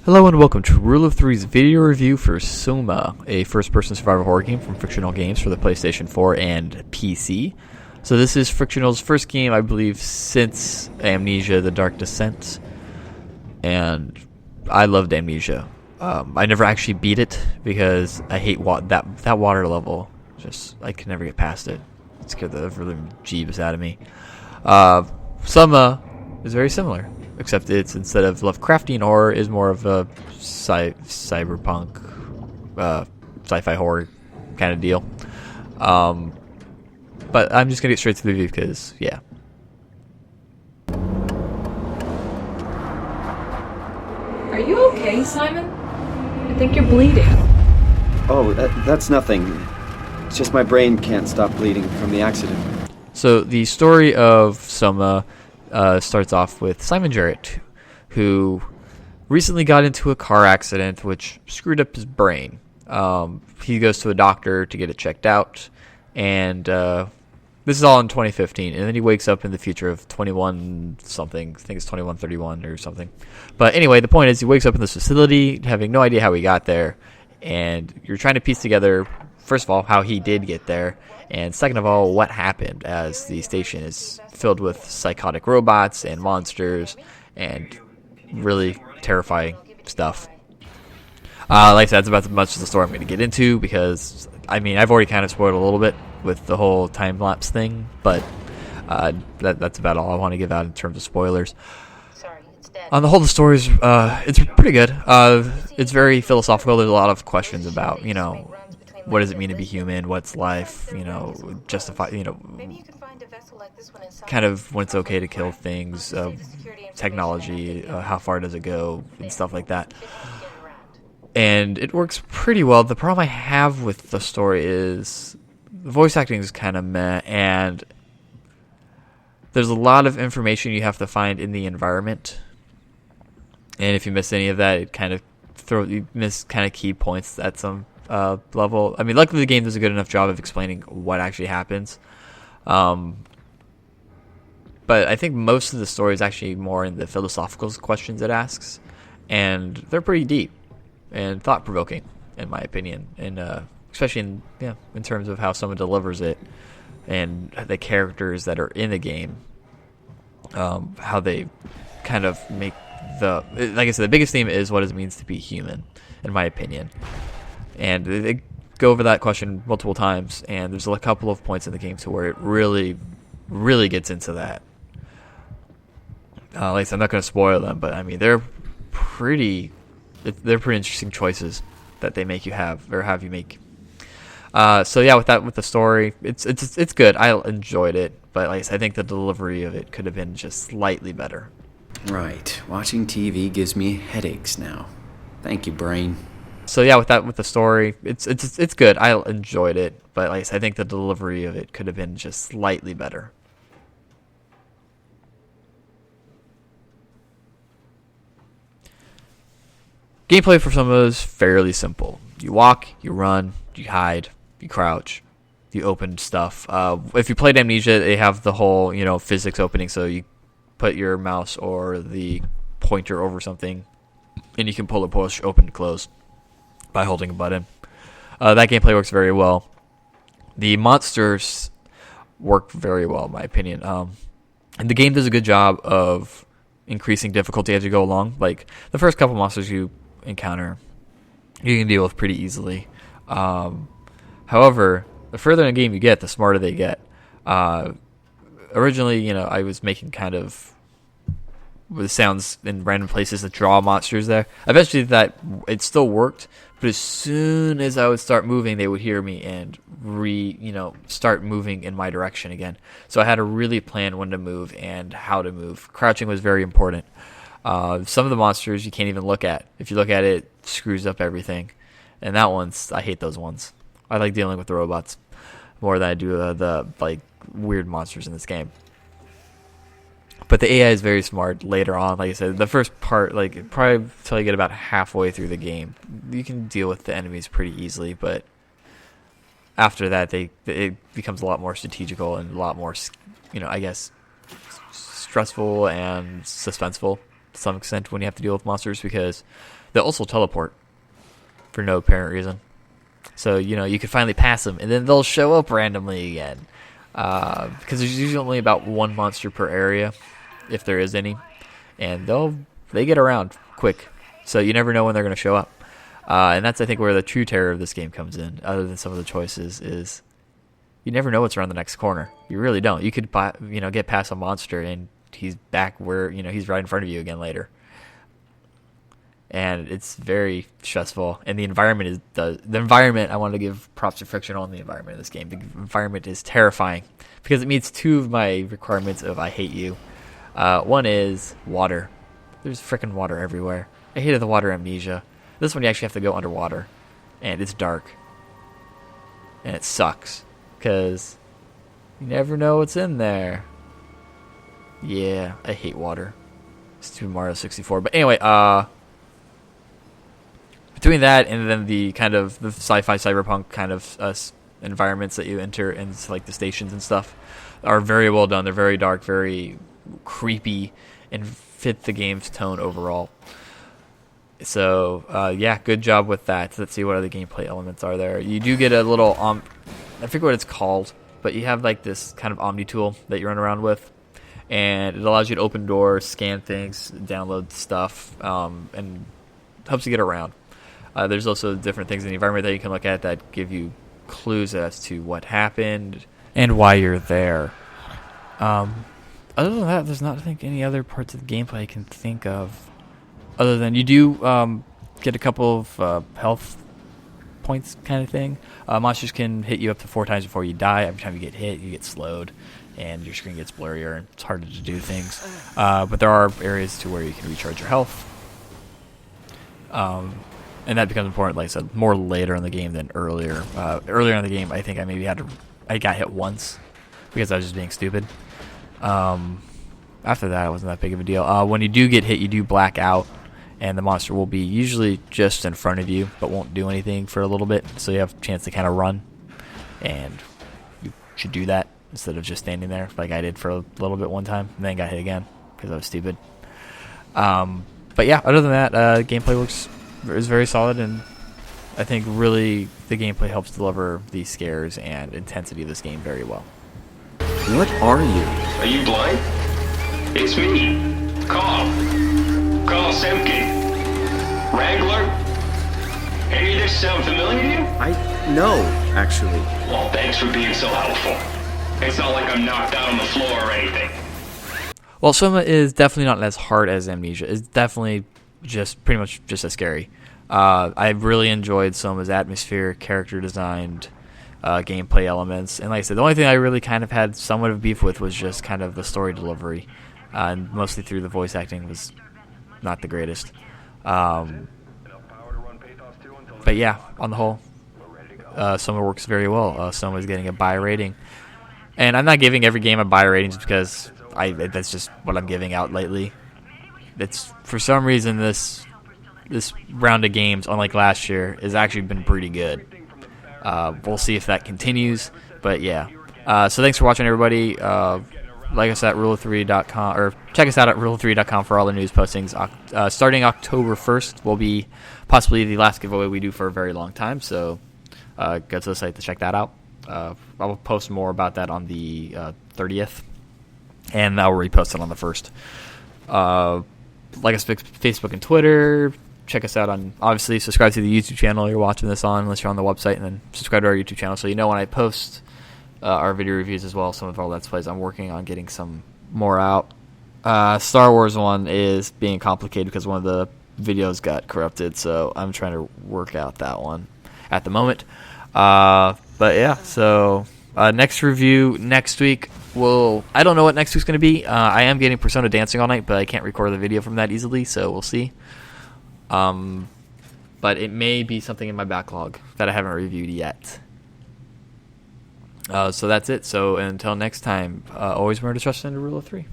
Hello and welcome to Rule of Three's video review for SOMA, a first-person survival horror game from Frictional Games for the PlayStation 4 and PC. So this is Frictional's first game, I believe, since Amnesia the Dark Descent, and I loved Amnesia. I never actually beat it because I hate that water level. Just I can never get past it. It scared the living jeebus out of me. SOMA is very similar, except it's instead of Lovecraftian horror is more of a cyberpunk sci-fi horror kind of deal. But I'm just gonna get straight to the review because yeah. Are you okay, Simon? I think you're bleeding. Oh, that's nothing. It's just my brain can't stop bleeding from the accident. So the story of SOMA starts off with Simon Jarrett, who recently got into a car accident which screwed up his brain. He goes to a doctor to get it checked out, and this is all in 2015, and then he wakes up in the future of 21 something. I think it's 2131 or something. But anyway, the point is he wakes up in this facility having no idea how he got there, and you're trying to piece together, first of all, how he did get there, and second of all, what happened, as the station is filled with psychotic robots and monsters and really terrifying stuff. Like I said, that's about as much of the story I'm going to get into because, I mean, I've already kind of spoiled a little bit with the whole time-lapse thing, but that's about all I want to give out in terms of spoilers. On the whole, the story's it's pretty good. It's very philosophical. There's a lot of questions about, what does it mean to be human? What's life? Justify, kind of when it's okay to kill things, technology, how far does it go, and stuff like that. And it works pretty well. The problem I have with the story is the voice acting is kind of meh, and there's a lot of information you have to find in the environment. And if you miss any of that, it kind of you miss kind of key points at some level. I mean, luckily the game does a good enough job of explaining what actually happens. But I think most of the story is actually more in the philosophical questions it asks, and they're pretty deep and thought-provoking, in my opinion, and especially in terms of how someone delivers it and the characters that are in the game, how they kind of make like I said, the biggest theme is what it means to be human, in my opinion. And they go over that question multiple times, and there's a couple of points in the game to where it really, really gets into that. Like I said, I'm not going to spoil them, but I mean they're pretty interesting choices that they make you have or have you make. So yeah, with the story, it's good. I enjoyed it, but like I said, I think the delivery of it could have been just slightly better. Right. Watching TV gives me headaches now. Thank you, brain. So yeah, with the story, it's good. I enjoyed it, but like I said, I think the delivery of it could have been just slightly better. Gameplay for some of those is fairly simple. You walk, you run, you hide, you crouch, you open stuff. If you played Amnesia, they have the whole physics opening, so you put your mouse or the pointer over something, and you can pull or push, open and close by holding a button. That gameplay works very well. The monsters work very well, in my opinion. And the game does a good job of increasing difficulty as you go along. Like the first couple monsters you encounter, you can deal with pretty easily. However, the further in the game you get, the smarter they get. Originally, I was making kind of with sounds in random places to draw monsters there. Eventually, that it still worked, but as soon as I would start moving, they would hear me and start moving in my direction again. So I had to really plan when to move and how to move. Crouching was very important. Some of the monsters you can't even look at. If you look at it, it screws up everything. And I hate those ones. I like dealing with the robots more than I do the weird monsters in this game. But the AI is very smart later on. Like I said, the first part, probably until you get about halfway through the game, you can deal with the enemies pretty easily. But after that, it becomes a lot more strategical and a lot more, stressful and suspenseful. to some extent when you have to deal with monsters, because they'll also teleport for no apparent reason. So, you can finally pass them, and then they'll show up randomly again. Because there's usually only about one monster per area, if there is any. And they get around quick. So you never know when they're going to show up. And that's, I think, where the true terror of this game comes in, other than some of the choices, is you never know what's around the next corner. You really don't. You could, get past a monster, and he's back where, he's right in front of you again later. And it's very stressful. And the environment I want to give props to Friction on the environment of this game. The environment is terrifying because it meets two of my requirements of I hate you. One is water. There's freaking water everywhere. I hated the water Amnesia. This one you actually have to go underwater, and it's dark. And it sucks because you never know what's in there. Yeah, I hate water. Stupid Mario 64. But anyway, between that and then the kind of the sci-fi cyberpunk kind of environments that you enter into, like the stations and stuff, are very well done. They're very dark, very creepy, and fit the game's tone overall. So yeah, good job with that. Let's see what other gameplay elements are there. You do get a little I forget what it's called, but you have like this kind of Omni tool that you run around with, and it allows you to open doors, scan things, download stuff, and helps you get around. There's also different things in the environment that you can look at that give you clues as to what happened and why you're there. Other than that, there's not, I think, any other parts of the gameplay I can think of. Other than you do get a couple of health points kind of thing. Monsters can hit you up to 4 times before you die. Every time you get hit, you get slowed, and your screen gets blurrier, and it's harder to do things. But there are areas to where you can recharge your health. And that becomes important, like I said, more later in the game than earlier. Earlier in the game, I think I got hit once because I was just being stupid. After that, it wasn't that big of a deal. When you do get hit, you do black out, and the monster will be usually just in front of you, but won't do anything for a little bit, so you have a chance to kind of run, and you should do that instead of just standing there like I did for a little bit one time, and then got hit again because I was stupid. But yeah, other than that, gameplay is very solid, and I think really the gameplay helps deliver the scares and intensity of this game very well. What are you? Are you blind? It's me, Carl Semkin. Wrangler? Any of this sound familiar to you? No, actually. Well, thanks for being so helpful. It's not like I'm knocked out on the floor or anything. Well, Soma is definitely not as hard as Amnesia. It's definitely pretty much just as scary. I really enjoyed Soma's atmosphere, character designed, gameplay elements, and like I said, the only thing I really kind of had somewhat of beef with was just kind of the story delivery, and mostly through the voice acting was not the greatest. But yeah, on the whole, Soma works very well. Soma is getting a buy rating, and I'm not giving every game a buy rating just because that's just what I'm giving out lately. It's for some reason this round of games, unlike last year, has actually been pretty good. We'll see if that continues, but yeah. So thanks for watching, everybody. Like us at rule3.com, or check us out at rule3.com for all the news postings. Starting October 1st will be possibly the last giveaway we do for a very long time, so go to the site to check that out. I will post more about that on the 30th, and I'll repost it on the 1st. Like us on Facebook and Twitter. Check us out on, obviously, subscribe to the YouTube channel you're watching this on, unless you're on the website, and then subscribe to our YouTube channel so you know when I post our video reviews as well, some of our Let's Plays. I'm working on getting some more out. Star Wars one is being complicated because one of the videos got corrupted, so I'm trying to work out that one at the moment. But yeah, so next review next week. I don't know what next week's going to be. I am getting Persona Dancing All Night, but I can't record the video from that easily, so we'll see. But it may be something in my backlog that I haven't reviewed yet. So that's it. So until next time, always remember to trust in the rule of 3.